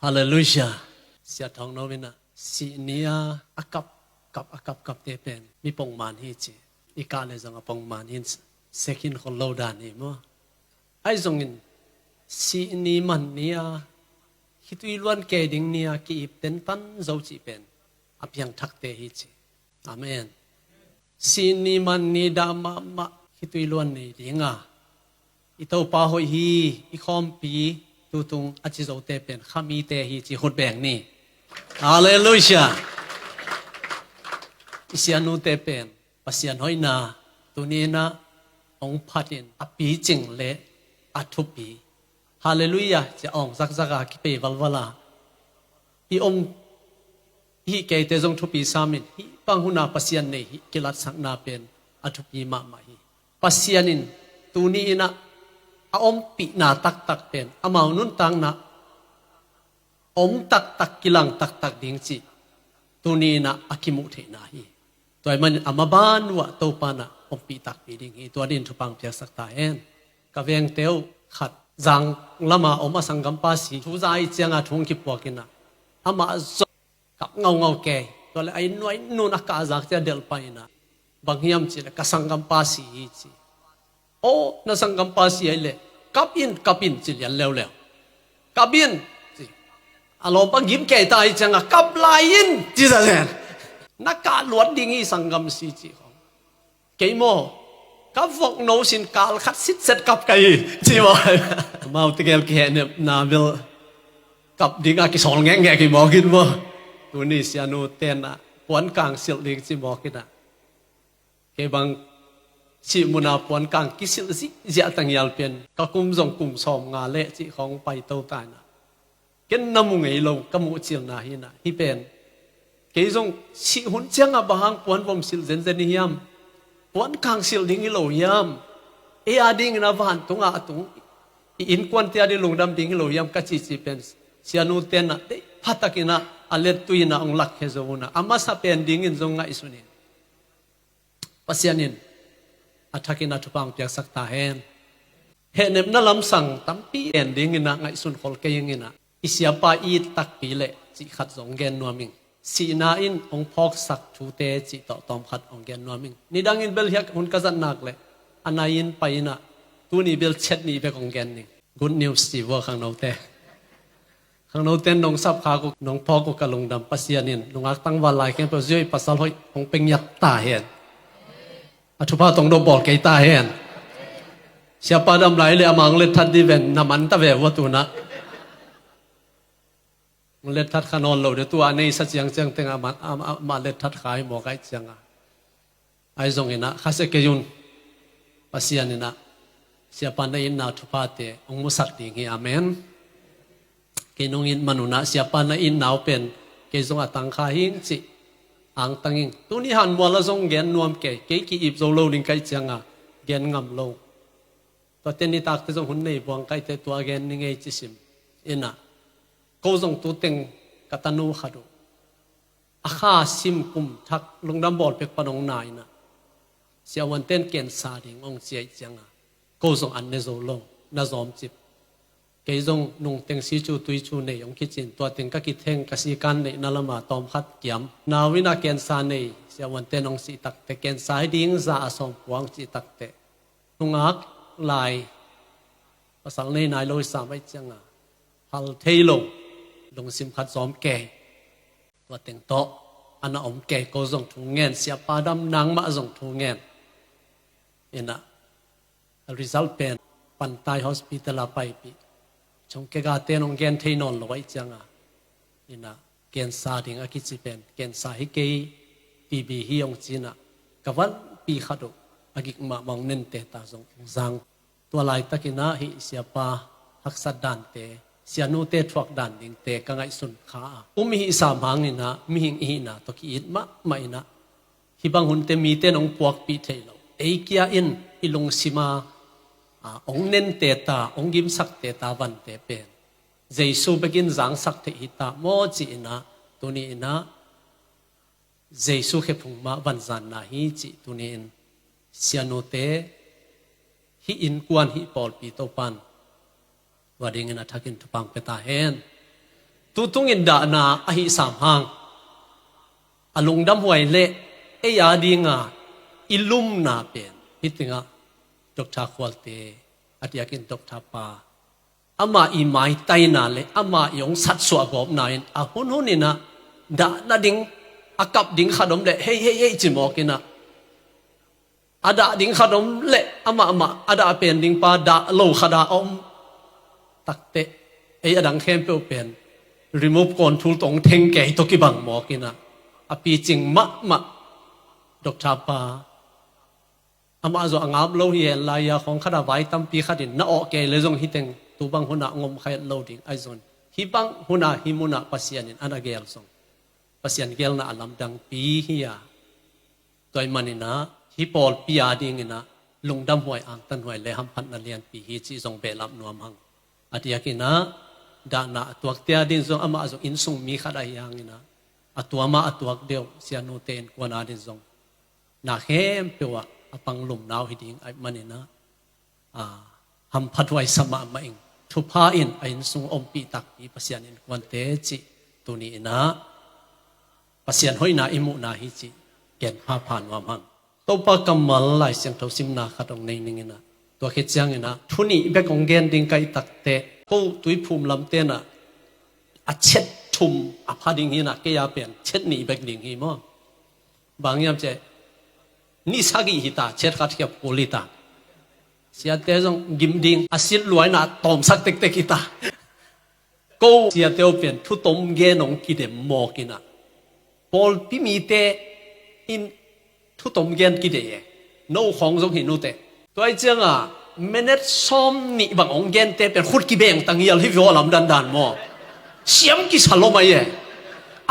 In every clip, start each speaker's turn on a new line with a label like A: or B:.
A: ฮาเลลูยาเสียทองโนวินะสีเนียอากับเตเป็นมีปงมานฮิจิอีกาเลยจังปงมานฮินเสกินคนโลดานี่มั้งไอ้จงอินสีนี้มันเนียคิดวิลวันเกดิงเนียกีบเต็นตันเจ้าจีเป็นอภิยังทักเตฮิจิอาเมนสีนี้มันนี่ดามะคิดวิลวันนี่ดิงอ่ะอีเต้าป้าหอยฮีอีคอมปีตูตุงอาจิโจเตเป็นขามีเตฮีจิฮดแบงนี่ฮาเลลูยาอิเสียนูเตเป็นปัสยันหอยนาตัวนี้นะองพัดินอปีจิงเลอัทุปีฮาเลลูยาจะองซักๆคิเปวัลวลาฮีองฮีเกเตจงทุปีสามินฮีปังหุนาปัสยันเนฮีกิลัดสักนาเป็นอัทุปีมาฮีปัสยันินตัวนี้นะอมปีนาตักเป็นอมานุนตังนะอมตักกิลังตักดิงจิตัวนี้นะอากิมุเทนาฮีตัวมันอามาบานวะโตปานะอมปีตักปีดิงฮีตัวดินทุปังเปียสักตาเอ็นกะเวงเตียวขัดจังละมาอมาสังกัมปาสีทุใจเจียงอาทงกิปวกินะอามาจกับเงาแก่ตัวเลยไอ้หน่วยนูนักกาจักจะเดลไปนะบางยามจิละกสังกัมปาสีจิโอ้น่าสังกัมปาสีไอ้เล่กับอินจิเลียนเร็วกับอินจิอารมณ์ปังยิ้มแก่ตายจังกับลายอินจิซะเซนนักกาลวดดิ่งอีสังกัมสีจิของเกยโมกับฟกโนสินกาลคัดสิเสร็จกับไก่จิบ่มาอุตเกลแกเนี่ยนาเบลกับดิ่งอากิสองแง่กี่บอกกินบ่ตัวนี้เสียโนเตนะปวนกลางสิลดิ่งจิบอกกินนะเกบังชีมุนาปวนกลางกิสิลสิเสียตังยาลเป็นก็กุมจงกุมสอมงาเละจิของไปเต้าตายนะเกนน้ำมุงไอลงกมุจิลนาหินะฮิเป็นเกยจงชีหุนเจียงบางปวนวมสิลเซนเซนิยามปวนกลางสิลดิ่งอิโลยามเออาดิ่งนาวันตุงอาตุงอินควันเตียดิลงดำดิ่งอิโลยามกัจจิเป็นเสียนูเตนะเตพัตกินะอเลตุยนะองลักเฮโซนะอามาสะเป็นดิ่งอินจงไงสุนินปัสยานินอัฐกินาทุปังเปียกสักตาเฮนเฮเนมนั่ลำสั่งตั้มปีเอ็นดิ่งอินะไงสุนขอลเกยิงอินะอิเสียปาอีตักปีเละจิขัดสงเกนนัวมิงสีนาอินองพอกสักทูเตจิต่อตอมขัดองเกนนัวมิงนี่ดังอินเบลเฮียกหุนกษัตริย์นักเลยอันนาอินไปนะตัวนี้เบลเช็ดนี่เป็นองเกนนี่ good news สิว่าข้างนอกแต่ข้างนอกแต่น้องซับขากุน้องพอกกะลงดำปัสยานินน้องอักตั้งวันลายแค่เพื่อช่วยปัสสาวะองเป็นยักตาเห็นอธุภาตรงโดบอกไกตาเห็นเสียปาดำไหลเลยอามังเล็ดทัดดีเวนน้ำมันตะเววัตุนะเล็ดทัดขนอนเราเดี๋ยวตัวนี้สัจยังเจียงเต็งอามาเล็ดทัดขายหมอกไอเจียงไอซงอินะข้าศึกยุนปัสยานินะเสียปานได้ยินนาทุภาเตองมุสักดีงี้อาเมนเกนงอินมนุนะเสียปานได้ยินนาวเป็นเกจงอตังขาหิงจิอังตังอิงตัวนี้หันมัวละทรงเกนนวมเกกีอิบโซโลลิงไกเจียงเกนงำโลตัวเตนิตักเตจงหุ่นในบวงไกเตตัวเกนนิงไอจิสิมอินะก็จงตัวเต็งกตันูขัดูอาข้าซิมกุมทักลงดำบอลเป็กปนองนายนะเสียวันเต้นเกนซาดิงองเจียจังก็จงอันเนโซโลน่าจอมจิบเกยจงนุ่งเต็งซีจูตุยจูในองคิดจินตัวเต็งก็คิดเทงกสิการในนั่นละมาตอมขัดเกี่ยมนาวินาเกนซาในเสียวันเต้นองสีตักแต่เกนซาดิ้งซาสองปวงจีตักแต่นุ่งอักลายภาษาในนายโลยสามไว้จังฮัลเทโลลงสิมขัดซ้อมแก่ตัวเต็งโตอันน่ะอมแก่ก็ส่งทุงเงินเสียปาดำนางมาส่งทุงเงินเอ็นะresult เป็นปันตาย hospital ไปปีชงเกกาเตนองเกนเทนอนลอยจังเอ็นะเกนซาดิงอากิจิเป็นเกนซาฮิเกยปีบีฮิองจีนะกับวันปีขัดอากิกมามองเน้นเตตาส่งจังตัวลายตะกินะฮิเสียปาหักสัดดันเตเสียนูเตทวักดันดิงเตกังไอสุนขามีหิสามหางนี่นะมีหิงอีนะตะกี้มะไม่นะฮิบังหุนเตมีเตนองปวกปีเทโลเอกียอินอิลงสิมาองเน้นเตตาองกิมสักเตตาวันเตเป็นเจสูเบกินจังสักเตหิตาโมจีนะตัวนี้นะเจสูเขพุงมาวันจันนะฮิจิตัวนี้เสียโนเตฮิอินกวนฮิปอลปีโตปันว่าดิ่งนะทักินทุปังเปตาเฮน ต tu tungin da na ahi sam hang alung dam huai le e ya dinga ilum na pen hitinga dokta kwalte atiakin dokta pa ama i mai tai na le ama yong sat so agop na in a hun hunina da na ding akap ding khadom le hey chimokina ada ding khadom le ama ada pen ding pa da lo khada om takte e adang khem pe pen remove control tong theng ke to ki bang mokina api ching ma dokta pa ama zo angab lo hi la ya khong khada vai tam pi khadin na o ke le jong hiteng tu bang huna ngom khai lo ding ai zon hi bang huna himuna pasianin anagel song pasian gel na alam dang pi hiya toy manina hi pol pia ding ina lungdam huai ang tan huai le ham phan na lian pi hi chi jong be lam nuam hang atiakina da na tuak tia din zong ama zo insung mi khada yang ina atuama atuak deu sianu ten kwana din zong na hem pewa apang lum naw hiding ai manina ham phatwai sama ma ing thupa in ain sung ompi tak pi pasian in kwante chi tuni ina pasian hoina imu na hi chi ken pha phan wa mang topa kamal lai siang tho simna khatong nei ningina to khe chang ina thuni be kong gen ding kai takte ko tui phum lam te na a chet thum a phading hina ke ya pen chet ni bek ding hi mo bang yam che ni sagi hita chet khat ke polita sia te jong gim ding asit luai na tom sak tek tek kita ko sia te pen thu tom ge nong ki dem mo kina pol pi mi te in thu tom gen ki de no khong jong hi nu te toy chang a minute som ni bang ong gen te pen khut ki beng tangial hi vo lam dan mo siam ki salo mai e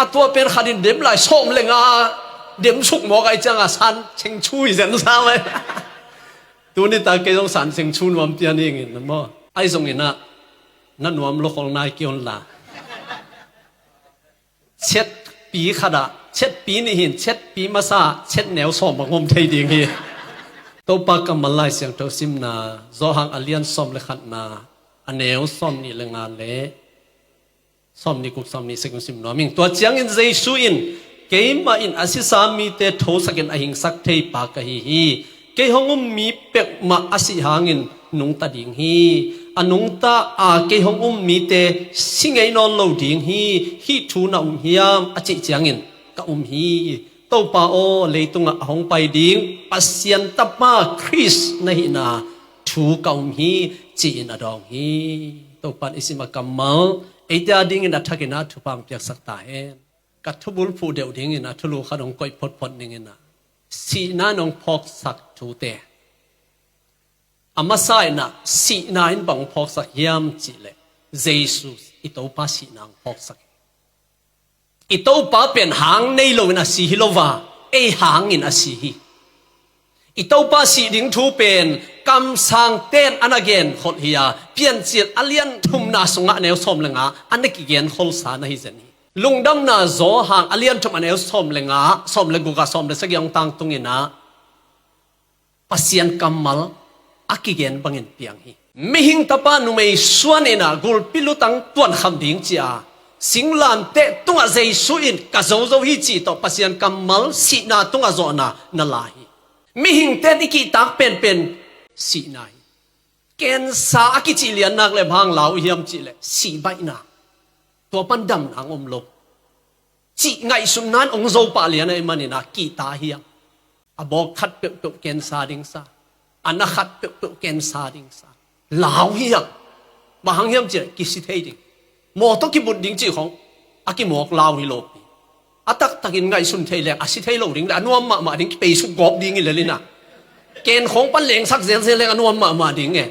A: atwa pen khadin dem lai som lenga dem suk mo kai chang a san cheng chui zen sa mai tu ni ta ke jong san cheng chun wam pian ing in mo ai jong ina na nuam lo khol nai kion la chet pi khada chet pi ni hin chet pi ma sa chet neu som ngom thei ding hi to pa kamalai siang tho sim na zo hang alian som le khat na aneu som ni lenga le som ni ku som ni sekum sim no ming to chiang in jesu in keima in asisa mi te tho sakin ahing sak thei pa ka hi ke hongum mi pek ma asi hangin nung ta ding hi anung ta a ke hongum mi te singai non lo ding hi thu na hiam achi chiang in ka hi to pa o leitunga hong pai ding pasian tapa Chris na hi na thu ka hi chi in adong hi to pan isima kamal eita ding in athakina thu pang pyak sakta hen ka thubul phu deu ding in athulu khadong koi phot ning in si na nong phok sak thu te amasai na si na in bang phok sak yam chi le Jesus ito pa si nang phok sak ito pa pen hang nei lo na si hilova e hang in asi hi ito pa si ding thu pen kam sang ten anagen khot hiya pian chiat alian thum na sunga neu som lenga aneki gen khol sa na hi zen lungdam na zo hang alian thum aneu som lenga som le guga som le sagyang tang tungina pasian kamal akigen bangin piang hi mihing tapa numei suanena gul pilutang tuan kham ding chia singlan te tunga jesu in ka zo hi chi to pasian kamal si na tunga zo na lahi mihing te ki tak pen si nai ken sa aki chi lian nak le bhang lau hiam chi le si bai na to pandam ang omlo chi ngai sun nan ong zo pa lian ai manina ki ta hiam abok khat pe ken sa ding sa anakhat pe ken sa ding sa lau hiam bang hiam chi ki si thei ding mo to ki bud ding chi khong aki mok lau hi lo atak takin ngai sun thei le asi thei lo ding la nuam ma ding pe su gop ding le lina ken khong pan leng sak zen le nuam ma ding e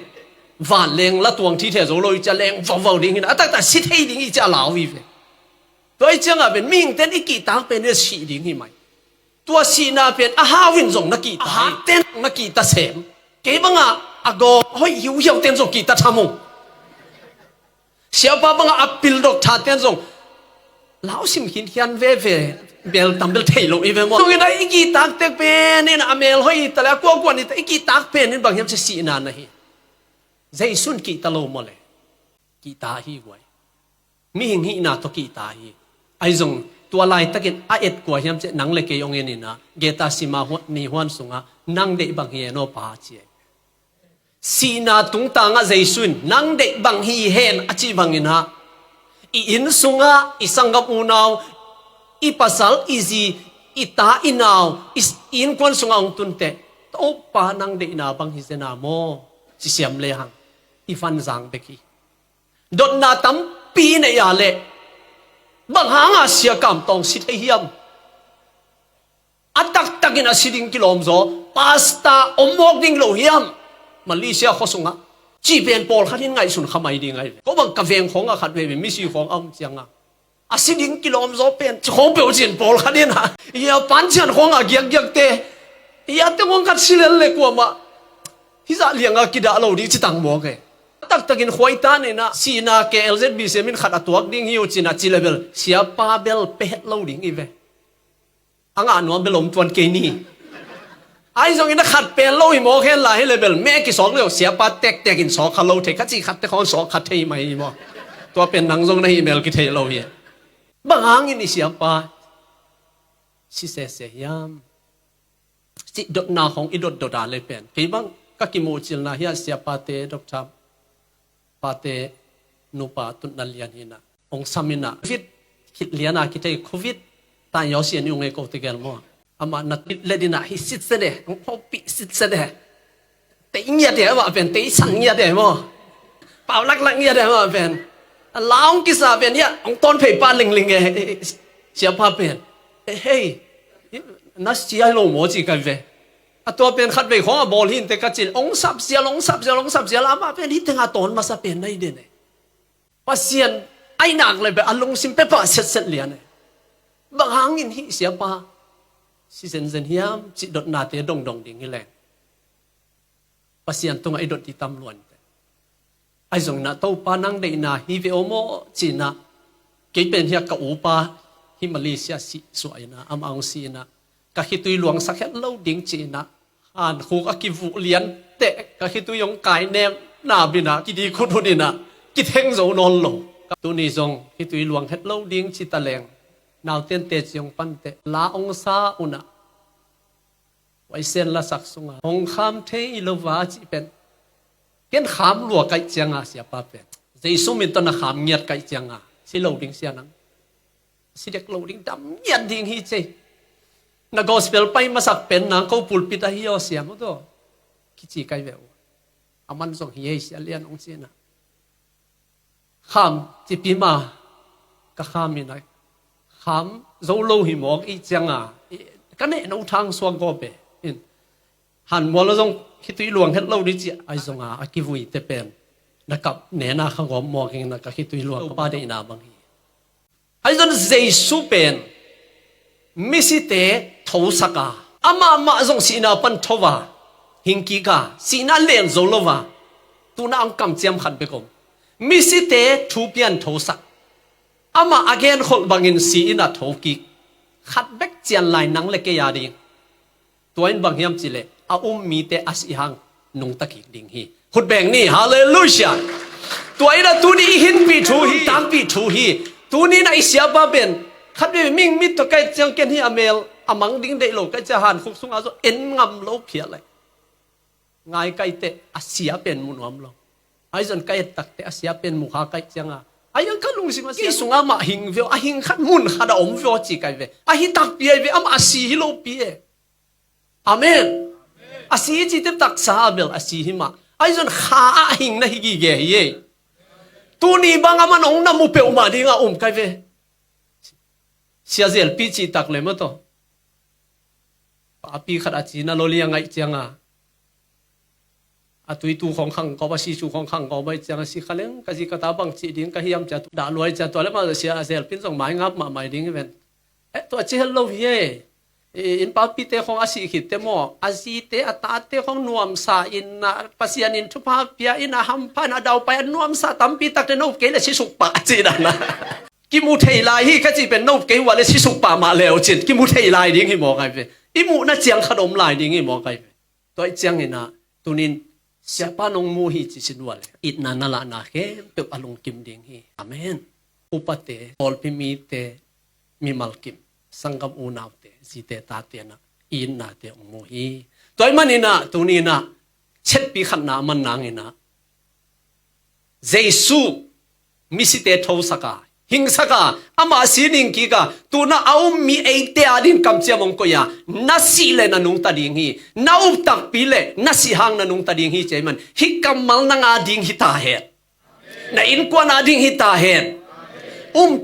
A: van leng la tuang thi the zo loi cha leng vau ding ina atak ta si thei ding i cha lau hi ve toi chang a ben ming ten iki tang pen ne si ding hi mai tua si na pen a ha win zong na ki ta ten na ki ta sem ke banga ago hoi yu hiao ten zo ki ta thamong sia pa banga apil dok tha ten zong lao sim hin hian ve bel tambel thailo i ve mo so ina iki tak tek pen in amel hoi ta la ko ni ta iki tak pen in bang hiam se si na na hi jaisun ki ta lo mo le ki ta hi wai mi hing hi na to ki ta hi ai zong tua lai takin a et kwa hiam che nang le ke yong en na geta sima ni hwan sunga nang de bang hi no pa che sina tung ta nga jaisun nang de bang hi hen achi bangina I in sunga isangap unaw I pasal izi ita inaw is in kwan sunga ong tunte to pa nang de na bang hi sena mo si siam le hang ifan zang beki dot na tam pi ne ya le bang hanga sia kam tong sit hiam atak takin asiding kilom zo pasta omok ding lo hiam Malaysia khosunga chi pen pol khanin ngai sun khamai ding ngai ko bang ka veng khong a khat ve mi si khong am changa asiding kilom zo pen chong pe chin pol khanin ha ya pan chan khong a gyak gyak te ya te ngong khat silel le ko ma hi za lianga kida lo di chi tang mo ke tak takin khoi ta ne na sina ke lzb semin khat atuak ding hiu china chi level sia pa bel pet lo ding i ve anga no belom tuan ke ni ai zong ina khat pen lo hi mo khen la he level me ki sok le sia pa tek tek in sok khalo the khachi khat te khon sok khat thei mai mo to pen nang zong na email ki thei lo hi bang in sia pa si se yam si dot na hong i dot da le pen ke bang ka ki mo chil na hia sia pa te dok cham pa te nu pa tun na lian hina ong samina fit khit liana ki thei covid ta yo sian yung e ko te gel mo ama na ledina hi sit se de ong pi sit se de te nya de ma pen te sang nya de mo pau lak lak nya de ma pen laung ki sa pen ya ong ton phei pa ling ling e sia pa pen hey na sia lo mo chi ka ve a to pen khat ve khong a bol hin te ka chin ong sap sia la ma pen hi te nga ton ma sa pen nai de ne pasien ai nak le be alung sim pe pa set lian ne bang hangin hi sia pa si zen hiam chi dot na te dong ding hi le pasien tung ai dot ti tam luan ai zong na to pa nang de na hi ve omo chi na ke pen hia ka u pa hi Malaysia si so ai na am ang si na ka hi tui luang sakhet lo ding chi na han khu ka ki vu lian te ka hi tu yong kai nem na bina ki di khu thu ni na ki theng zo non lo tu ni zong hi tui luang het lo ding chi ta leng nào tiên tệ chiong pan tệ la ong sa una wai sen la sak sunga ong kham the I lo wa chi pen ken kham lua kai chianga sia pa pen jaisu min to na kham ngiat kai chianga si lo ding sia nang si dek lo ding dam ngiat ding hi che na gospel pai ma sak pen na ko pulpit a hi o sia mo to ki chi kai ve aman song hi sia lian ong chi na kham chi pi ma ka kham mi na kham zo lo hi mok I changa ka ne no thang swang go be in han mo lo jong khi tui luang het lo di chi ai zonga a ki vui te pen na kap ne na khang go mo king na ka khi tui luang pa de na bang hi ai zon jesu pen misi te tho saka ama ma jong si na pan thowa hingki ka si na len zo lo wa tu na ang kam chiam khat be kom misi te thu pian tho sak ama again khol bangin si ina thoki khat bek chian lai nang le ke ya ding toin bang hiam chile a mi te as I hang nung taki ding hi khut beng ni hallelujah toina tu ni hin pi thu hi tam pi thu hi tu ni na isia ba ben khat be ming mit to kai chang ken hi amel amang ding de lo ka cha han khuk sunga zo en ngam lo phia lai ngai kai te asia pen munom lo ai zon kai tak te asia pen mu kha kai changa ayang kalung si mas sunga ma hing veo a hing khat mun khada om veo chi kai ve a hi tak pi ve am asi hi lo pi amen asi chi te tak sa bel asi hi ma ai zon kha a hing na hi gi ge ye tu ni bang aman ong na mu pe ma dinga kai ve sia zel pi chi tak le mo to pa pi khat a chi na lo liang ai changa atui tu khong khang ko ba si chu khong khang ko bai chang si khaleng ka ji ka ta bang chi ding ka hiam cha da loi cha to le ma sia sel pin song mai ngap ma mai ding ven to che hello ye in pa pi te khong asi khit te mo asi te ata te khong nuam sa in na pasian in thu pa pia in a ham pa na dau pa nuam sa tam pi tak te no ke le si suk pa chi da na ki mu thei lai hi ka chi pen no ke wa le si suk pa ma leo chin ki mu thei lai ding hi mo kai ve I mu na chiang khadom lai ding hi mo kai ve to chiang ina tunin siapa nong mu hi chi sinwal it na nala na ke pe alung kim ding hi amen ปเตปอลพิมีเตมีมัลกิมสังกัมอูนาวเตสิเตตาเตนะอินนาเตองโมฮีตัวมันนี่นะตัวนี้นะเช็ดปีขันนามันนางนี่นะเยซูมิสิเตทอสกาหิงสกาอามาสีนิงกีกาตัวน่ะเอามีเอเตอดินคำเจ้ามงก็ยานัสิเลนันุงตาดิงฮีนาอุตักปีเลนัสิหางนันุงตาดิงฮีเจมันฮิกำมัลนังอาดิงฮิตาเฮna in kwa na ding hita hen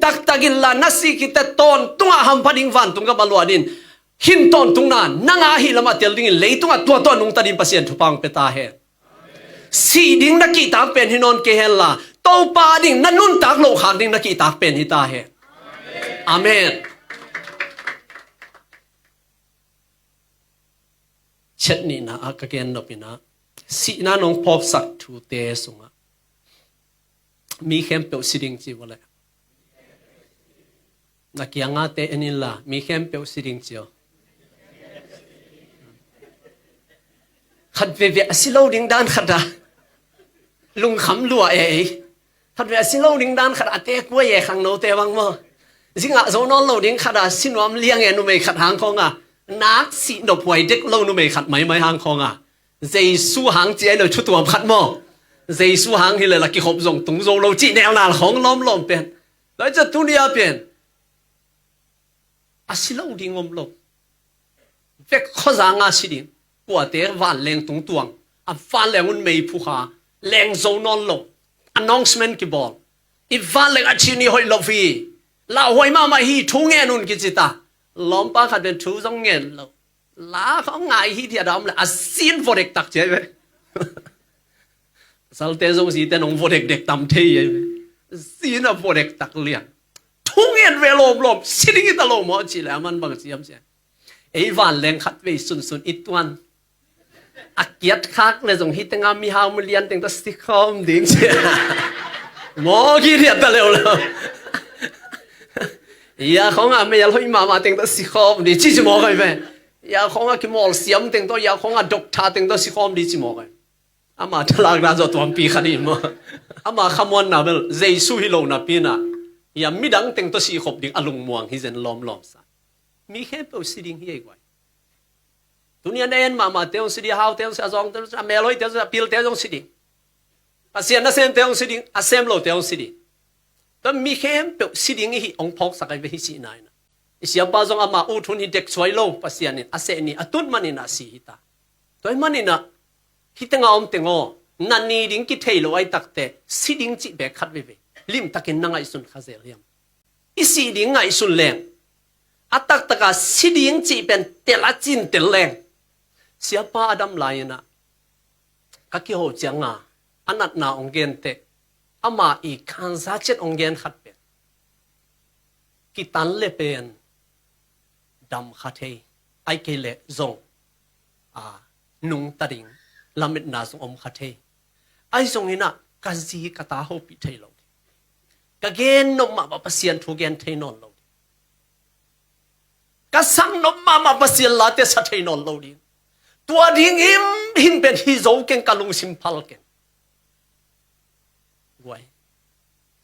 A: tak tagilla nasi kita ton tunga ham pading van tunga balwa din hin ton tungna nanga hi lama tel ding leitunga tua to nung tadin pasien thupang peta he si ding na ki tak pen hinon ke hella to pa ding nanun tak lo khang ding na ki tak pen hita he amen chetni na akaken no pina si na nong pop sak thu te sungaมีเข้มเปียวสิริงจีวะเลยนักยังอาเตอันนี้ล่ะมีเข้มเปียวสิริงจีวขัดเวเวสิโลดิงด้านขัดลุงขำลัวขัดเวสิโลดิงด้านขัดเตะกล้วยขังโนเตวังมั้งสิงะโซนอนโลดิงขัดสินวมเลี้ยงนุ่มไม่ขัดหางคงนักสิดบหวยเด็กโลนุ่มไม่ขัดไม่หางคงเจสู้หางเจียเลยชุดตัวขัดมั้งเยซูหางที่เลยลักกี้ขบส่งตุงโซโลจีแนวนาของล้อมเป็นแล้วจะตุนียเป็นอาศิลาดิ่งอมลงเวกข้อจางอาศิดิ่งปวดเตะวันแรงตุงตวงวันแรงอุ่นไม่ผู้ขาแรงโซนอนลง announcement กี่บอลอีวันแรงอาชีนี่หอยลฟีลาหอยมาฮีทุ่งเงินนุ่นกิจิตาล้อมป้าขัดเป็นทุ่งสองเงินแล้วลาเขาไงฮีที่ดำเลยอาศินฟอร์เด็กตักเจ๊ไปสัลเตซงสีแต่น้องโฟเด็กตำเทียสีน่ะโฟเด็กตักเลียนทุ่งเงินเวลลมสิ่งที่ตลกหมดจีแล้วมันบางทีมเสียไอ้วันแรงขัดไปสุนอีตวันอักเกียดคักเลยส่งฮิตงามมีฮาวมาเลียนแต่งตัวสติคอมดิ้งเสียหมอกี่เรียนตะเร็วแล้วอย่าของไม่อยากให้มาแต่งตัวสติคอมดีจีจะหมอกันไปอย่าของกี่หมอเสียมแต่งตัวอย่าของด็อกเตอร์แต่งตัวสติคอมดีจีหมอกันอามาทลากราจตัวปีขัดิมาอามาขมวนนาเบลเจสุฮิโลนาปีน่ะอย่ามิดังเต็งตัวสีขบดิ่งอลุงม่วงฮิเซนล้อมซะมีแค่เปล่าสิดิ่งเฮียกว่าตุนียนเอ็นมาเตองสิดิ่งฮาวเตองสิอาจองเตองสิเมลอยเตองสิพิลเตองสิดิ่งปัสยานะเซนเตองสิดิ่งอาเซมโลเตองสิดิ่งแต่มีแค่เปล่าสิดิ่งฮิองพอกสักไอเวฮิสินายนะอิสยาบาจงอามาอุทุนฮิเด็กสวยโลปัสยานินอาเซนีอตุนมันนินาสีฮิตาตัวมันนินะฮิตงาเตงอนันนี่ดิ้งกิเทโลไอตักเตสิดิ้งจิเบคัดเวลิมตักเนนังไอสุนคาเซเลียมอิสิดิ้งไอสุนแรงอัตักตะกาสิดิ้งจิเป็นเตลจินเตลแรงเสียป้าอดัมไลนะกักกิโฮจังอันนัดนาองเกนเตอามาอีคันซาเจ็ดองเกนขัดเป็นกิตันเลเป็นดำขัดเฮไอเกเลซงนุงตะดิงลำเม็ดนาสงอมขัดเฮไอซงนี่นะกะจีกะตาโฮปิเทโลกะเกนนมมาปะเสียนทุเกนเทนอนโลกะสังนมมาปะเสียนลาเตสะเทนอนโลดิตัวดิ้งหินเป็นฮิโซเกนกะลุงซิมพัลเกนไว้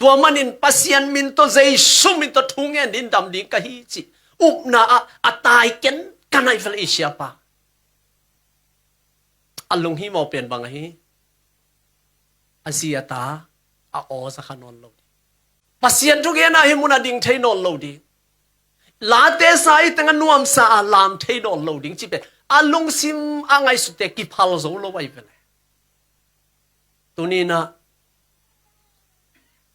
A: ตัวมันนินปะเสียนมินโตเจซุมินโตทุเกนดินดำดิงกะฮิจิอุบนาอะตายเกนกันไอเฟลเอเชียปาอัลลุงฮิมอเปลี่ยนบางฮีอาเซียตาอาโอสักนอนโลดีปัสยันทุกอย่างนะฮิมุนาดิ่งเทนอนโลดีลาเตสายตั้งนวมสาลามเทนอนโลดิ่งจิเป็นอัลลุงซิมอ่างไอสุดเตกิพัลโซโลไว้เป็นตัวนี้นะ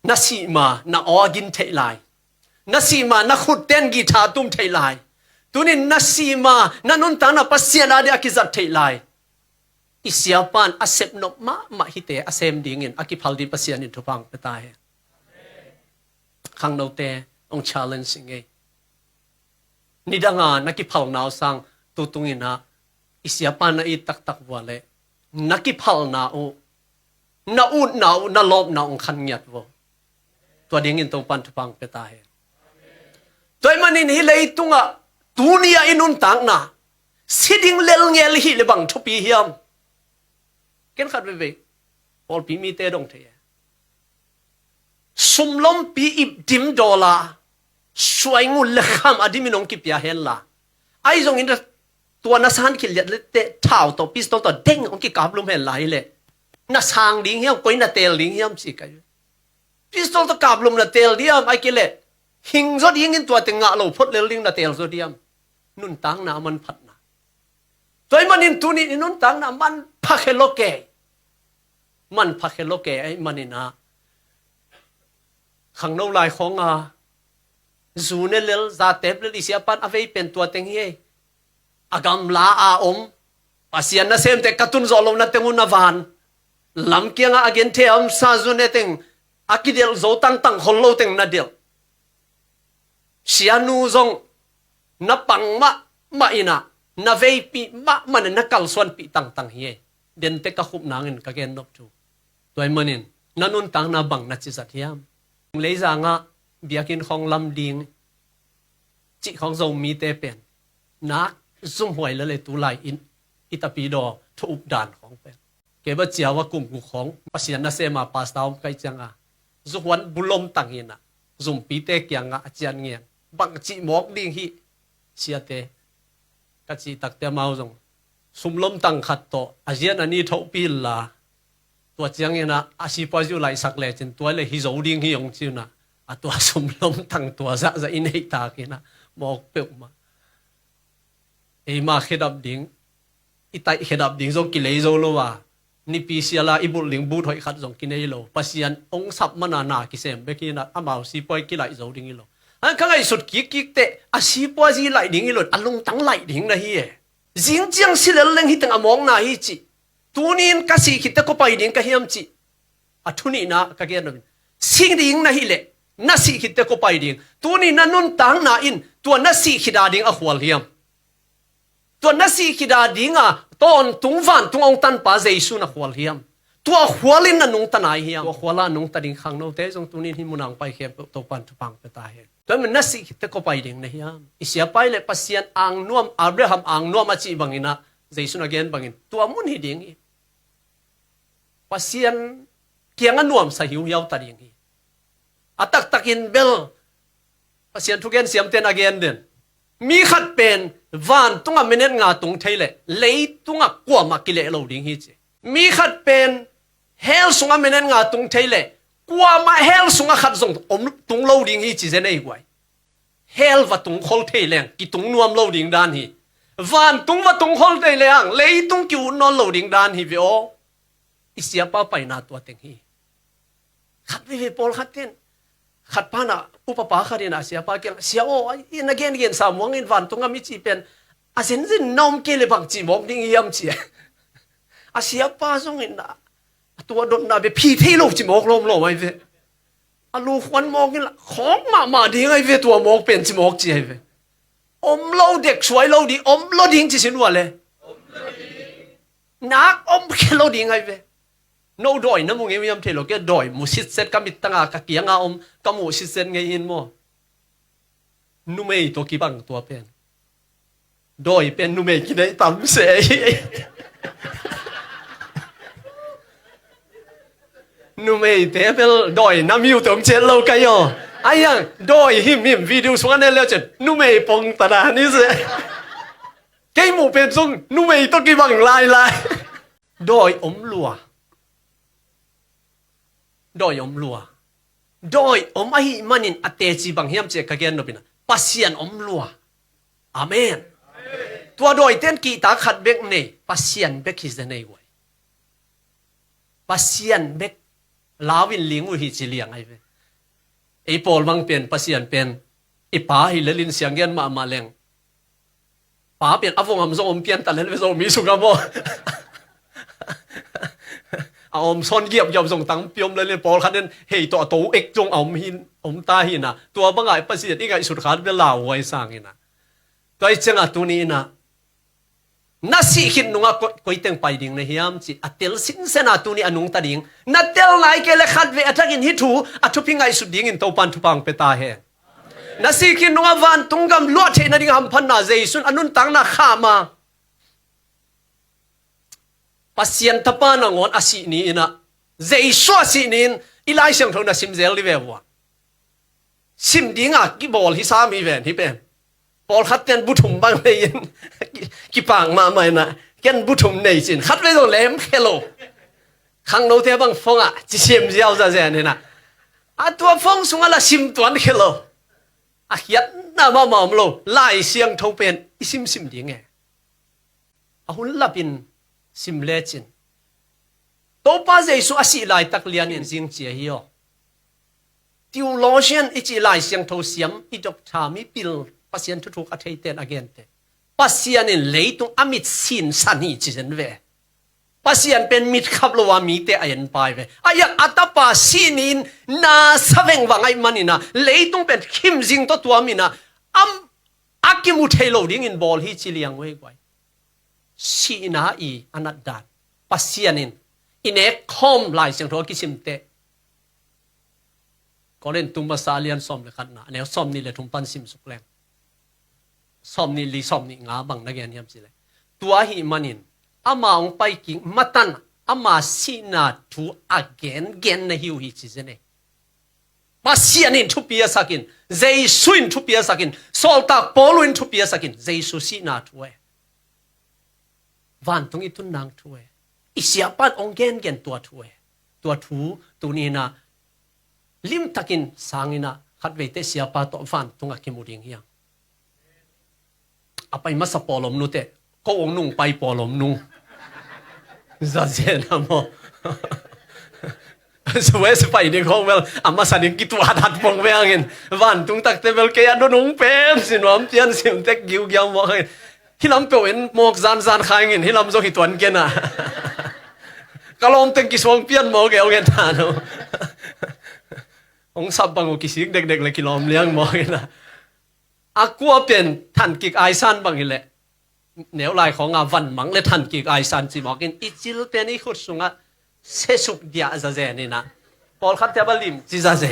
A: นัสีมานาออกินเทไลนัสีมานักขุดเต้นกีตาร์ตุ้มเทไลตัวนี้นัสีมานันุนตานาปัสยันอะไรกิจัดเทไลอิสยาปันอาเซปนกมาฮิเตอาเซมดิ่งเงินอากิพัลดิปัสยันทุพังไปตายขังเราเตอง challenge ไงนี่ดังนักกิพัลนาวสังตุตุงินะอิสยาปันนะอีตักวัวเลยนักกิพัลนาอูนาลบนาองขันยัดวัวตัวดิ่งเงินตรงปันทุพังไปตายตัวมันนี่เลยตุงะตุนียอินุนตังนะสิดิ่งเลลเงลฮิเลบังทุปีเฮียมเกินขัดไปพอลปีมีเตดงเทีย สุมลมปีอิบดิมดอลาสวยงุลเลขามอดิมินงกิปยาเฮลลาไอซงอินตัวนัสฮันกิลยัดเลเตท้าวตัวปิสตอตัวเด้งองกิกาบลุมเฮลลาฮิเลนัสฮังดิงเฮียมกอยนาเตลดิงเฮียมสิกายปิสตอตัวกาบลุมนาเตลดิยมไอกิเลหิงซอดิงอินตัวเตงะโลพดเลลิงนาเตลซอดิยมนุนตังนามันพัดนาตัวมันอินตุนินุนตังนามันพักเฮโลเกมันพักเฮโลเกไอมันอินาขังโนลายของซูเนลซาเตปเลดิเซียปันอเวเป็นตัวเต็งเฮอากำลาอาอมปัสยันนาเซมเตกัตุนซอลนาเตงุนาวานลำเกียงอาเกนเทอมซาซูเนเตงอากิเดลโซตังตังฮอลโลเตงนาเดลเชียนูซงนับปังมาอินะนาเวปีมันนักกัลส่วนปีตังเฮเดนเตกะขุบนางอินกะเกนนบจูตัวมันอินนันุนตังนาบังนัจิสัตยามเลยจางเบียกินของลำดิงจิของโซมีเตเป็นนักซุ่มหวยเลยตุไลอิตาปีดอทุบด่านของเป็นเก็บเจียวว่ากลุ่มของปัสยันนาเซมาปาสตาวไกจังจุวันบุลมตังอินะซุ่มปีเตเกียงอาจารย์เงียงบังจิหมอกดิงฮิเชียเตกัจิตักเตมาจงซุ่มลมตังขัดโตอาเจียนอันนี้ทุบปีลาตัวเจียงเงียนะอาชีพอยู่ไหลสักเลยจนตัวเลยฮิโซดิงฮิยงจิวนะตัวซุ่มลมตังตัวจะอินให้ตากินะหมอกเปลมามาเขดับดิ่งอิตาเขดับดิ่งจงกิเลโซโลวานิพิเซียลาอิบุลิงบูถอยขัดจงกินเอโลปัสยันองสับมันนากิเซมเบกินะอามาสีปอยกิไลโซดิ่งอิโลอันข้างไอสุดกิกเตอาสีปอยจีไลดิ่งอิโลอันลงตั้งไลดิ่งนะฮีจิงจังสิเลเลงฮิตังอมองนาฮิจิตูนินกัสิคิดตะก็ไปดิ่งกะเฮียมจิอัทุนีนะกะเกียนนสิงดิ่งนะฮิเลนัสิคิดตะก็ไปดิ่งตูนีนันนุนตังนาอินตัวนัสิคิดาดิ่งอขวลเฮียมตัวนัสิคิดาดิ่งตอนตุงวันตุงองตันปาเจสุนะขวลเฮียมตัวขวลินนันนุงตันไอเฮียมตัวขวลานุงตันดิ่งขังโนเตจงตูนีหิมุนังไปเขียบตัวปันทุปังไปตาเฮตัวมันนัสิคิดตะก็ไปดิ่งนะเฮียมอิเสียไปเลยปัสยันอังนวมอับราฮัมอังนวมอาจิบังอินะเจสุนะเกนบังอินตัวมุนฮิดิ่งปัสยันเกียงนวมสหิวยาวตัดดิ่งอัตักตักินเบลปัสยันทุกเกนเสียมเตนอเกนเดนมีขัดเป็นวันตุงเมเนงาตุงเทเลเลยตุงกว่ามากิเลโลดิ่งฮิจมีขัดเป็นเฮลสุงเมเนงาตุงเทเลกว่ามาเฮลสุงขัดส่งอมตุงโลดิ่งฮิจิเจเนยกว่าเฮลว่าตุงโคลเทเลงกิตุงนวมโลดิ่งดานฮิวันตุงว่าตุงโคลเทเลงเลยตุงกิวนอนโลดิ่งดานฮิวิโออิเสียป้าไปนาตัวเต็งฮิขัดวิเวปอลขัดเต็นขัดพานะอุปปาขัดนะเสียป้าเกี่ยเสียโอ้ยนักเรียนสามวังอินวันตรงนั้นมิจิเป็นอาเซนจินน้อมเกลียบังจีมองดิ้งยามเสียอาเสียป้าส่งอินนะตัวโดนนาเบพีที่ลูกจีมองลมลมไอ้เวอาลูกควันมองกินละของมาดีไอ้เวตัวมองเป็นจีมองจีไอ้เวอมเล่าเด็กสวยเล่าดีอมเล่าดิ้งจีสินวัวเลยนักอมแค่เล่าดิ้งไอ้เวโนดอยนะมึงเอ็มยำเทโลเกดอยมุสิเซตกามิตังากะเกียงอมกามุสิเซตไงอินโมนุเมยตัวกีบังตัวเป็นดอยเป็นนุเมยกินได้ตามเสยนุเมยเตเปลดอยน้ำมิวเติมเชลโลกันยอไอ้ยังดอยหิมวิดีโอส่งกันแล้วจะนุเมยปงตาดานี่สิเกยหมูเป็นส่งนุเมยตัวกีบังลายดอยอมลัวดอยอมลัวดอยอมไอมันินอเตจิบังเฮียมเจกะเกนโนบินะปัสยันอมลัวอาเมนตัวดอยเต้นกีตาขัดเบกเนปัสยันเบกฮิสเนไว้ปัสยันเบกลาวินลิงอุฮิจิเลียงไอเวไอปอลมังเป็นปัสยันเป็นไอป้าฮิเลลินเสียงเงินมาเลงป้าเป็นอาวงอมโซอมเปียนตะเลนเวโซมีสุกาโมเอาอมซอนเกียบยอมส่งตังเปียมเลยปอลคันนั้นเฮยตัวโตเอกจงเอาหินอมตาหินนะตัวบังไงปัสยันอีกไอสุดขาดเวลาไว้สร้างหินนะตัวไอเจ้าตัวนี้นะนัสิหินนุงก็อีเต็งไปดิ่งในเฮียมจีอัตเตลสินเซนาตัวนี้อนุงตาดิ่งนัตเตลไลเกลขัดเวอัตกินฮิทูอัตุพิงไอสุดดิ่งอินโตปันทุปังเปตาเฮนัสิหินนุงวันตุงกำลวดเทนดิ่งหัมพันนาเจสุนอนุนตังนาข้ามาปัสยันทปานงอนอาศินีนะเจสุอาศินีน อีไลเสียงโทนะซิมเซลดิเววะซิมดิงะกิบอลฮิซามีเวนฮิเป็นบอลคัดเต็นบุถุมบางเลยนกิปางมาไม่นะเกนบุถุมในสินคัดไว้ตรงเล็มเคโลขังโนเทบังฟงอ่ะจิซิมเจ้าจะเจนี่นะตัวฟงสุงละซิมตัวนี้เคโลยัดน้ามามอมโลไล่เสียงโทเป็นอิซิมดิงหุ่นลับินซิมเลจินโตป้าเจสุอาศิไลตักเลียนอินซิงเจียฮิโอติวโลเชียนอิจิไลเสียงโทเสียมอิจกชามิปิลปัสยันทุกๆอัฐิเตนอเกนเตปัสยันอินเลตุงอมิตสินสันนิจิเซนเวปัสยันเป็นมิตรขับโลวามีเตอยันไปเวอายักอัตปาสินินนาสเวงวังไอมันนินะเลตุงเป็นคิมจิงตัวมินะอักิมุเทโลดิ้งอินบอลฮิจิเลียงเวกไวสีนาอีอนัดดานปัสยันินอินเอกคอมไลเสียงโทกิซิมเตก็เล่นตุมภาษาเลียนซอมเลยขันนะเนี่ยซอมนี่เลยทุมปันซิมสุกแรงซอมนี่ลีซอมนี่งาบังนักเรียนยามสิเลยตัวหิมันินอามาองไปกิงมัตันอามาสีนาทูอเกนเกนในหิวหิจิเจเนปัสยันินทุปียสักินเจสุนทุปียสักินโซลตาโปลุนทุปียสักินเจสุสีนาทูวันตรงนี้ตุนนางทูอิเสียปันองเกนเกนตัวทูตัวนี้นะลิมตักินสางินะขัดเวทเสียปันตัวฟันตรงอักมุดิงเฮียงเอาไปมาสปอลมนุเตก็องนุ่งไปปอลมนุ่งซาเซนะโมสวยสไปเด็กของเวลอามาสันกิตัวดัดปงเวงเงินวันตรงตักเตเวลเกียนนุ่งเป็นสินวมเพียนสิมเต็กกิวเกียวมองที่ลำตัวเห็นหมอกซานขายเงินที่ลำโซหิตวันเกน่ะก็ลมเต็งกิสวงเปียนหมอกเอวเงินทานองสับบังกิสิกเด็กๆเลยกิลอมเลี้ยงหมอกเงินนะอากัวเป็นทันกิกไอซันบางอย่างแหละแนวลายของอาวันมังเลยทันกิกไอซันสิหมอกเงินอิจิลเป็นอีขุดสุงะเสสุกเดียซาเซนี่นะพอลขัดเทบลิมจิซาเซ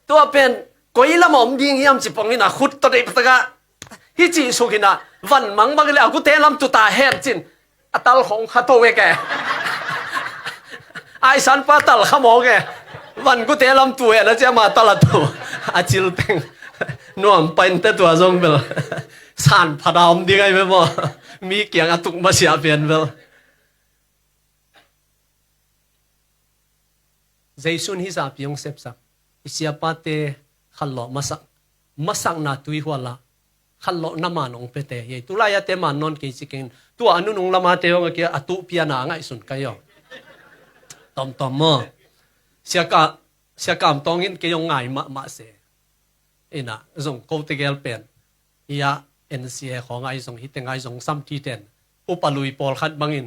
A: ตัวเป็นกุยละหมอมยิงยามจิปองนี่นะขุดตัวเด็กตะกะฮิจิสุกินะวันมังบางเลยอากุเตลำตุตาเฮดจินอัตลของขัดตัวเวกไอซันปาตัลขโมกวันกูเตลำตัวแล้วจะมาตลาดตัวอาจิลเป็งนวมเป็นแต่ตัวทรงเบลสานพดามดีไงไม่บอกมีเกียงอตุกมาเสียเปลี่ยนเบลเจสุนฮิซาพิยงเซปสักอิเสียปาเตขัลโลมาสักนาตุยหัวละขัลโลน้ำมันองเปเตยตุลายเตมันนนกิจิกินตัวอนุนงละมาเตยงเกียอตุพิยานาไงสุนกายตอมมเสียกามตองอินเกยงไงมาเสอินะส่งโคตเกลเป็นยาเอ็นเสียของไงส่งฮิตไงส่งซ้ำที่เต็นอุปลุยปอลขัดบังอิน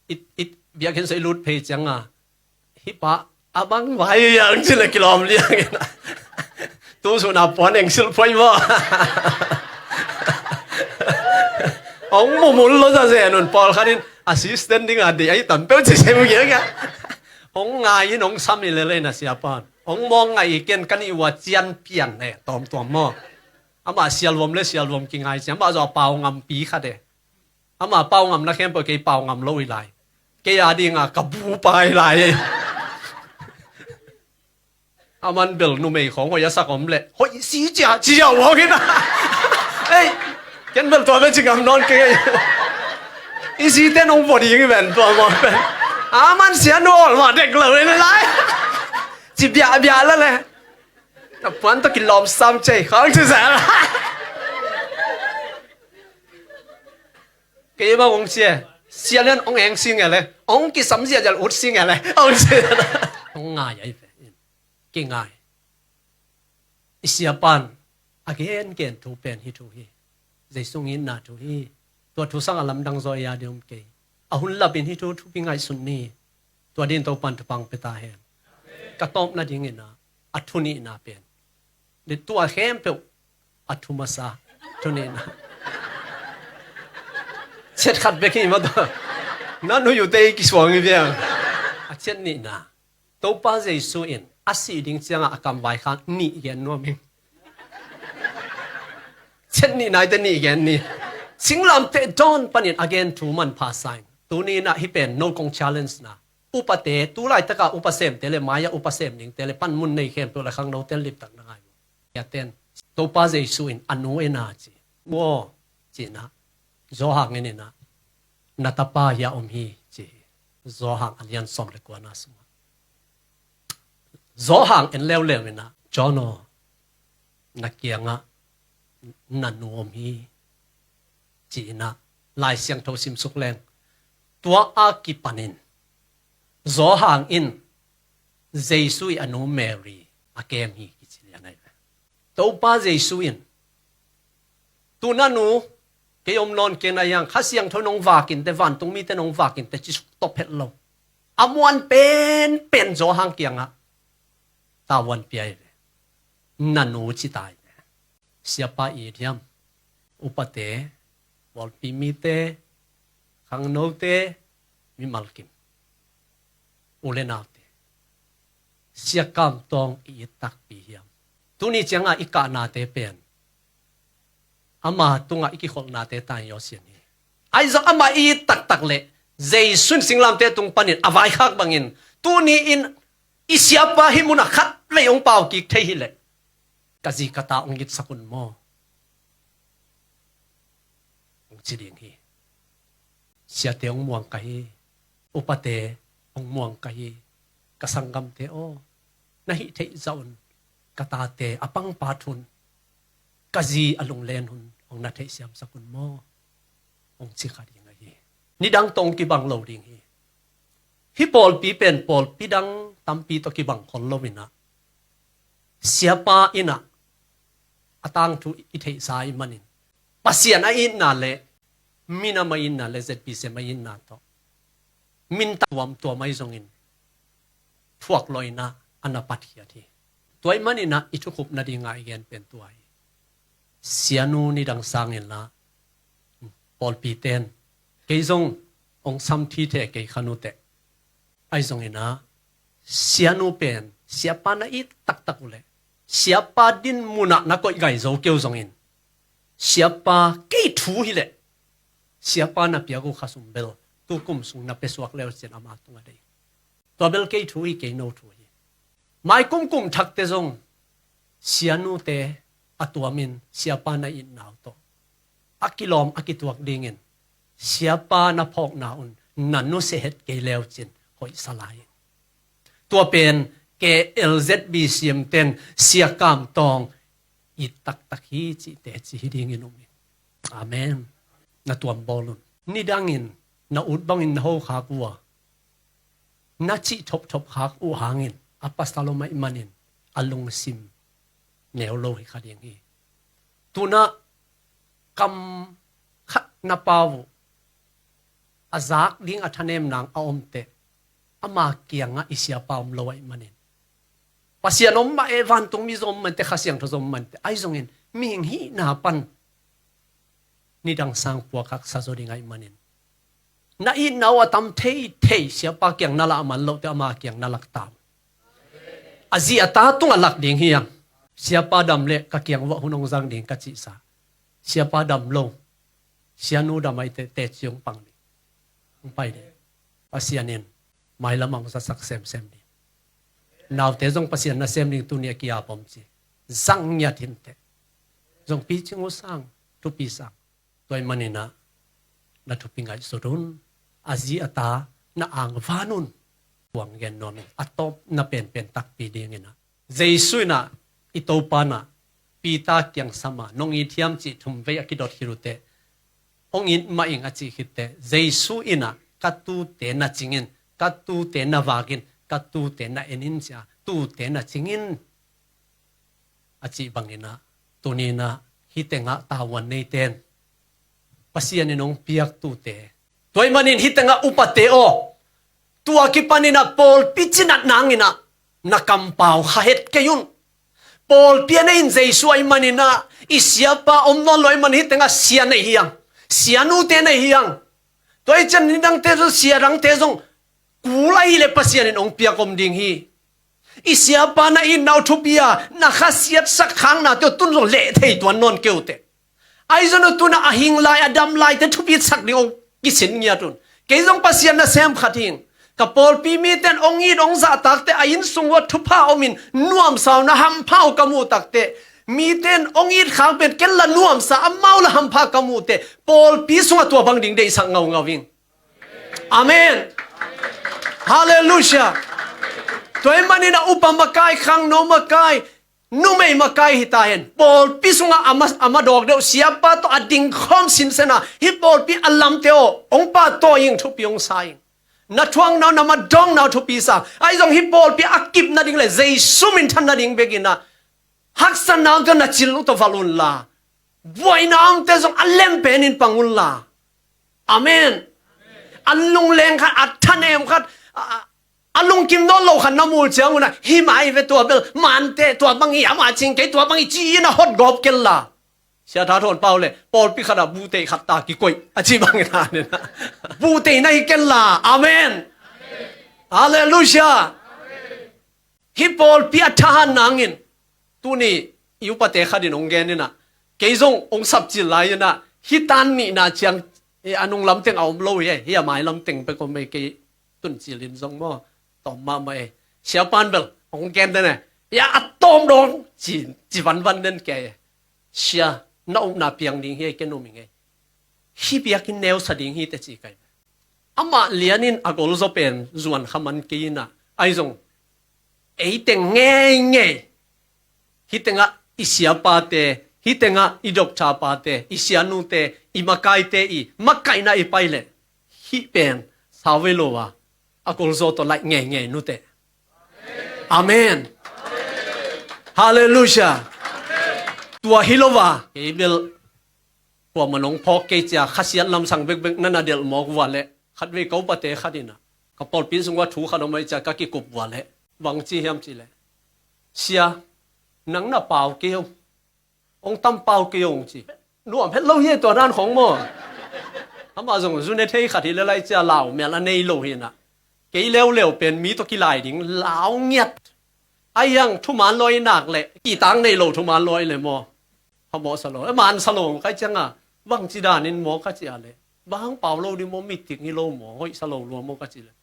A: อิเบียกันใส่ลุดเพจังอ่ะฮิปะอาบังไว้ยังสิเลยกิโลมเลี้ยงนะตู้สุนับปอนเองสิลพอยว่าองมุนรถจะเสียนุนปอลขัดอินแอสซิสแตนต์ดิ้งอะไรไอ้ตันเป้าจะเสียมึงยังไงองไงน้องซ้ำนี่เลยนะเสียปานองมองไงเกินกันอีว่าเจียนเปลี่ยนเนี่ยตอมตัวมออามาเสียรวมเลยเสียรวมกินไงเสียมาจะเป่างำปีค่ะเด้อามาเป่างำนักแข่งเปิดเกยเป่างำลุยไหลเกยอาดีงะกับบูไปไหลอามันเบลนุ่มเอของหัวยสักอมเละหัวสีจ่าเจียวหัวกินนะเอ้ยเกินเบลตัวเป็นจิงำนอนเกยอีสีเต้นองบอดีอย่างนี้เป็นตัวมอเป็นอามันเสียโน่มาเด็กเลยนะไรจีบยาแล้วเลยแต่ปวนต้องกินลมซ้ำใจเขาจะแสบเกี่ยวกับองเสียเรื่ององเองสิ่งอะไรองกินซ้ำเสียจะอุดสิ่งอะไรองเสียองง่ายไอ้เพื่อนเก่งง่ายเสียปันอาเกนเกนทูเป็นฮิทูฮีใจส่งอินนาทูฮีตัวทุสังอลัมดังโซยาเดียมเกยอาหุ่นลับเป็นฮิทูทุพิงไงสุนนีตัวดินตัวปันทุปังเปตาเฮมกระต้มนาดิ่งนะอัทุนีนาเป็นเด็ดตัวเข้มเปล่าอัทุมาซาทุนีนะเช็ดขัดเบกี้มาตัวนั่นหนูอยู่เตยกิสวงเพียงเช็ดนี่นะตัวป้าใจสู้อินอาศัยดิ่งเสียงอากำไว้ข้างนี่เย็นนัวมิงเช็ดนี่นายแต่นี่เย็นนี่สิงลำเตะโดนปันอิน again ทูมันพาสังตัวนี้นะที่เป็น no กง challenge นะ อุปเตตูไลตะกะอุปเสมเตเลมายาอุปเสมนิงเตเลปันมุนในเข้มตัวละครั้งโนเตลิบตักนายยาเตนโตปาเจซูอินอนุเอนาจิโมจินะโซหังเนนะนาตาปายาอมฮีจิโซหังอันยันสอมเลกวานาสมาโซหังเอ็นเลวเลวนะจอโนนักเกียงะนันนูอมฮีจีนะลายเสียงโทสิมสุกแรงตัวอากิปันินโซหังอินเจสุยอนุเมรีอาเกมฮีกิจิเลียนไอตัวป้าเจสุอินตัวนันนูเกยอมนอนเกนายังข้าเสียงทนงวากินแต่วันตรงมีแต่นงวากินแต่จิสุกตบเพชรลงอมวนเป็นโซหังเกียงะตาวันเปียนันนูจิตายเสียป้าอีเดียมอุปเตวอลปีมีเตขังโนเตมีมัลกิมอุเลนาเตเสียกำตองอีตักปีเฮียมตุนี้จังอีกานาเตเป็นอามาตุงอีกิขลนาเตตายยอเสียนี่ไอ้จงอามาอีตักเลเจสุนสิงลามเตตุงปนินอวายขักบังอินตุนี้อินอิเสียป้าหิมุนักขัดเลยองเปากิกเทหิเลกะจีกะตาองกิตสกุลโมองจิดิงฮีเสียเตองม่วงกะฮีอุปเตองม่วงกะฮีกะสังกัมเตโอนะหิเทซาอุนกะตาเตอปังปาทุนกะจีอลุงเลนหุนองนะเทเสียมสกุลโมองจิขาดิงฮีนี่ดังตรงกิบังโลดิงฮีฮิปอลปีเป็นปอลปีดังตัมปีตอกิบังคนโลวินะเสียป้าอินะatang tu ithei sai manin pasian a in na le mina ma in na le zp se ma in na to min tuam to mai zongin thuak loina ana pathia thi toy manina ithu khup na dinga igen pen tuai sianu ni dang sangin na pol pi ten keizong ong sam thi the ke khanu te ai zongina sianu pen siapa na it tak tak ule siapa din muna na koi gai zo keu zongin siapa ke thu hi le siapa na piago khasum bel tu kum sung na pesuak lew chen ama tunga dei to bel ke thu hi ke no thu hi mai kum thak te zong sianu te atuamin siapa na in naw to akilom akituak dingin siapa na phok na un nanu se het ke lew chen hoi salai tua pen ke LZB siam10 siakam tong itak takhi chi te chi hiding inum amen na tuam bolun ni dangin na utbangin ho kha kuwa na chi thop kha u hangin apastaloma imanin alung sim neolo hi khading hi tuna kam khat na pawu azak ding athanem nang aomte ama kianga isia pam lowai manin pasianom ma evan tung mi zom man te khasiang thozom man te ai zongin ming hi na pan ni dang sang puwa khak sa zodi ngai manin na I nawa tam thei sia pa kyang nala man lo te ama kyang nalak tam azi ata tung alak ding hiang sia pa dam le ka kyang wa hunong jang ding ka chi sa sia pa dam lo sia nu damai te chiong pang ni pai de pasianin mai lamang sa sak sem ni now te jong pasian na sem ning tu nia kia pom chi zang nya thin te jong pi chingu sang tu pi sang toy manina na tu pingai sorun azi ata na ang vanun buang gen non atop na pen tak pi ding ina jesu na itopa na pita kyang sama nong I thiam chi thum ve akidot hirute ong in ma ing achi hitte jesu ina katu te na chingin katu te na wagin katu te na enin cha tu te na chingin achi bangina tunina hitenga tawan nei ten pasian inong piak tu te toy manin hitenga upate o tua ki panina pol pichinat nangina nakampaw khahet kayun pol pianin jesu ay manina isiapa omno loy man hitenga sian nei hiang sianu te nei hiang toy chan nidang te zo siarang te zong kulai le pasian inong piak om ding hi isiapa na in naw thupia na khasiat sakhang na to tun zo le thei tuan non keute ai zo no tuna ahing lai adam lai te thupi sak ni ong kisin nya tun ke jong pasian na sem khating กะปอลปีมีเต็นองอีดองซาตักเตอายินสุงวทุพาอมินน่วมสาวนะหัมพาวกะมูตักเตมีเต็นองอีดขางเป็ดเกลละน่วมสาเมาละหัมพากะมูเตปอลปีสุงตัวบังดิงเดสังเงาเงาวิงอาเมนฮาเลลูยาตัวมันนี่นะอุปมาไกขางโนมาไกนูไม่มาไกฮิตาเห็นปอลปีสุงอามาดอกเดียวเสียปาตอดิ่งคอมสินเสนาฮิปอลปีอัลลัมเตโอองปาโตยิงทุปีองไซนัทวงนานามาดองนาทุปีสังไอ้จงฮิปอลปีอักกิบนาดิ่งเลยเจสุมินทันนาดิ่งเบกินะฮักสันนามตัวนัจิลุตวาลุนลาบวยนามเตจงอัลเลมเปนินปังุลลาอาเมนอัลลุงเลงขัดอัตทันเอมขัดอัลลุงกิมโนโลขันน้ำมูลเจ้านะฮิมาอีเวตัวเบลมันเตตัวบังอีอามาจิงเกตัวบังอีจีนะฮอดกอบเกลลาเสียท่าทนเปล่าเลยปอลปีขัดบูเตขัดตากิกวยอาจีบังอีนาเนี่ยนะบูเตในเกลลาอาเมนฮาเลลูยาฮิปอลปีอัตหันนางอินตัวนี้อยู่ประเทศขัดินองเกนนี่นะเกยจงองสับจิลายนะฮิตันนี่นะจังอันงลำเต็งเอาโลยเฮียหมายลำเต็งไปก็ไม่เกยตุนจิลินจงมั่วต่อมาไม่เสียปานเบลองแกนเดเนี่ยยาอัตโตมดงจีวันเดินแกเสียน้าหน้าเปียงดิ่งเฮียแกนุ่มยังไงฮิเปียกินแนวสดิ่งเฮียแต่จีกันอามาเลียนินอากอลโซเป็นจวนขมันกีน่ะไอ้จงไอ้เต็งเง่ฮิเต็งอ่ะอิเสียปาเตฮิเต็งอ่ะอิดอกชาปาเตอิเสียนูเตอิมาไกเตอิมักไกน่ะอิไปเลยฮิเป็นสาวเวโลวะอากอลโซตัวไล่เง่นูเตอาเมนฮาเลลูยาตัวฮิโลวะเอเบลพวกมันองพอเกจาขัดเสียลำสังเบกนั่นน่ะเดลหมอกว่าเลยขัดเวกเอาปะเตขัดดินะกับปอลปีนสงว่าถูขัดออกมาจากกิกบว่าเลยวังจีเฮียมจีเลยเสียนังน่ะเปล่าเกี่ยวองตั้มเปล่าเกี่ยวจีรวมเพชรเล่าเฮียตัวด้านของมั่วทำมาส่งจุนเนเทขัดที่ละลายจะเหล่าเมียละในโลเฮียนะเกี่ยวเร็วเป็นมีตัวกีฬาดิ่งเหลาเงียดไอ้ยังทุมันลอยหนักเลยกี่ตังในโลทุมันลอยเลยมั่วพอหมอสโลมันสโลใครจังอ่ะวังจีดานินหมอก็จีอะไรบางเปล่าโลดิโมมิติกิโลหมอห้อยสโลรวมโมก็จีเลย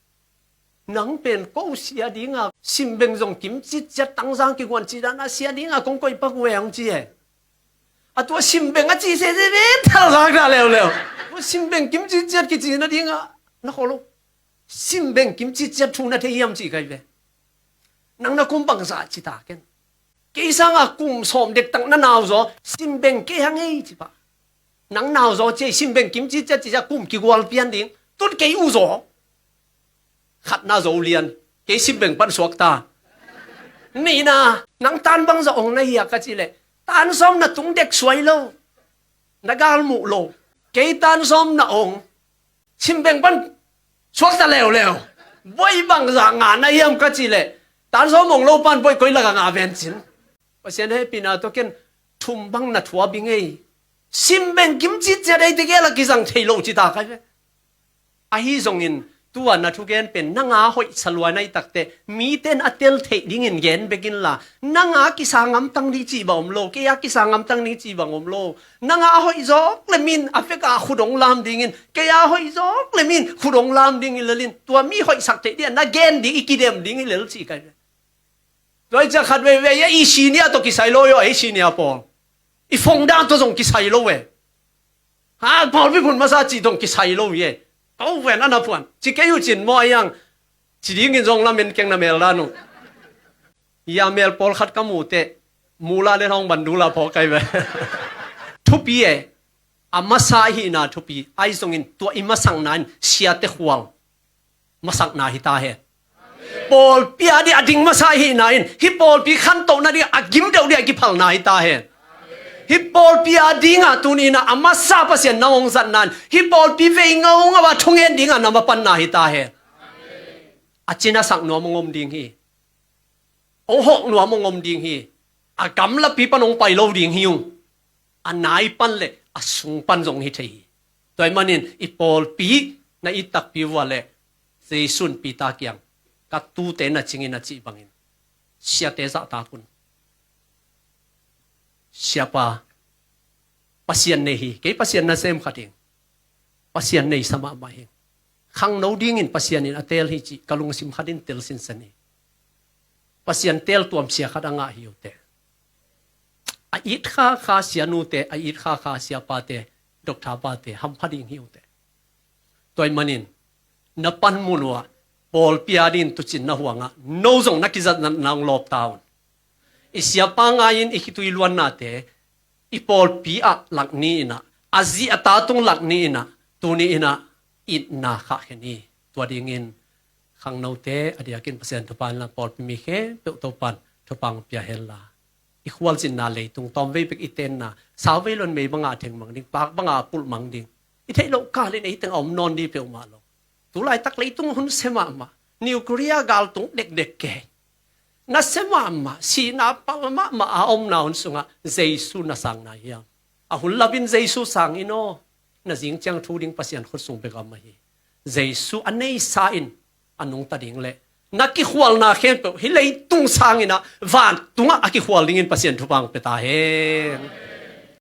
A: นังเป็นก็เสียดิ่งอ่ะซิมเบงจงกิมจิจะตั้งสังกิวันจีดานะเสียดิ่งอ่ะคงก็อีปักเวงจีอ่ะตัวซิมเบงอ่ะจีเสียเรื่องทะเลาะกันเร็วว่าซิมเบงกิมจิจะกิจีนะดิ่งอ่ะนักโลซิมเบงกิมจิจะทุนนะเทียมจีกันเลยนังนักกุมบังซาจิตากันเกี่ยสังอ่ะกุมสมเด็กตั้งนั่นเอาโซ่ซิมเบงเกี่ยงไงจีปะนังนาวโซ่เจ้ซิมเบงกิมจิจะจะกุมกี่วันเปลี่ยนดิ่งต้นเกี่ยอุโซ่ขัดน่าโซเลียนเกี่ยซิมเบงปันสวกตานี่นะนังตันบังซาองในเฮียกันจีเลยตันซ้อมน่ะตุงเด็กสวยโลนักการมุโลเกี่ยตันซ้อมน่ะองซิมเบงปันสวกตาเร็วบ่อยบังซางานในเฮียมกันจีเลยตานสมองโลปันบ่อยก้อยละกางาเวนจินเพราะฉะนั้นให้ปีนาตัวเก่งทุ่มบังนัดหัวบิงเอซิมเบงกิมจิจะได้ที่แกละกิสังเทโลจิตากันไอ้ทรงอินตัวนัดทุกเกนเป็นนังอาหอยสลวยในตักเตมีเต้นอัตเตลเทดิ้งเงินเย็นเบกินละนังอากิสางำตั้งนี้จีบอมโลเกียกิสางำตั้งนี้จีบอมโลนังอาหอยจอกเลมินอเฟกาขุดงลามดิ้งเงินเกียหอยจอกเลมินขุดงลามดิ้งเงินเลลินตัวมีหอยสักเตเดียนักเกนดิ้งอีกิเดมดิ้งเงินเลลจีกันโดยจะขัดเวอีชีเนียตัวกิไซโลยไอชีเนียปอลอีฟงดานตัวส่งกิไซโลเวฮะปอลพี่พุ่นมาซาจีตรงกิไซโลเวเอาแหวนอันนั้นพุ่นจีเกยูจินมอยังจีดิ้งเงินจงละเมนเก่งละเมลลานุยาเมลปอลขัดกมูเตมูลาเลนองบันดูลาพอไกเวทุปีเออามาซาฮีนาทุปีไอส่งอินตัวอิมาสังนันเสียเตขวังมาสังนาฮิตาเฮปอลปีอาดีอดิ่งมาใส่หินายฮิปอลปีขันโตนาดีอากิมเดียวเดียกิพัลนายตาเฮฮิปอลปีอาดิ่งอ่ะตุนีน่ะอามาซาปะเสียนน้องสันนันฮิปอลปีเวงเอางว่าทงเงินดิ่งอ่ะนำมาปันนาฮิตาเฮอาจินาสักหนัวมงมดิ่งฮีโอหกหนัวมงมดิ่งฮีอากำละปีปนงไปโลดิ่งฮิวอันนายปันเลยอาสุงปันจงฮิตฮีตัวมันนี่ฮิปอลปีน่ะอิตักปีวัวเลยเซซุนปีตาเกียงกัดตูเตนะจิงินะจีบังอินเสียเตจะตาคุณเสียปะปัสยันเนฮีเกี่ยปัสยันน่ะเซมขัดเองปัสยันเนสมาไม่เอง khang no ding in pasian in atel hi chi kalung sim khadin tel sin sani pasian tel tuam sia khadanga hiute a it kha sia nu te a it kha sia pa te dokta pa te ham phading hiute toy manin na pan munwa pol piadin tu chin na huanga no zong nakizat nang lop taun isya pa nga in ikitui luan na te ipol pi a lakni ina azi atatung lakni ina tuni ina it na kha kheni tua dingin khang no te adiakin pasien thupan la pol pi mi khe pe to pan thupang pia hella ikhwal chin na le tung tom ve pek iten na sawe lon me banga theng mang ding pak banga pul mang ding i thei lo ka le nei teng om non di pe ma lo tu lai tak le tung hun sema ma new korea gal tung dek ke na sema ma si na pa ma a om na hun sunga jesu na sang na ya a hul labin jesu sang ino na jing chang thu ding pasien khut sung pe ga ma hi jesu anei sa in anung ta ding le naki khwal na khen pe hi lei tung sang ina van tunga aki khwal ding in pasien thu bang pe ta he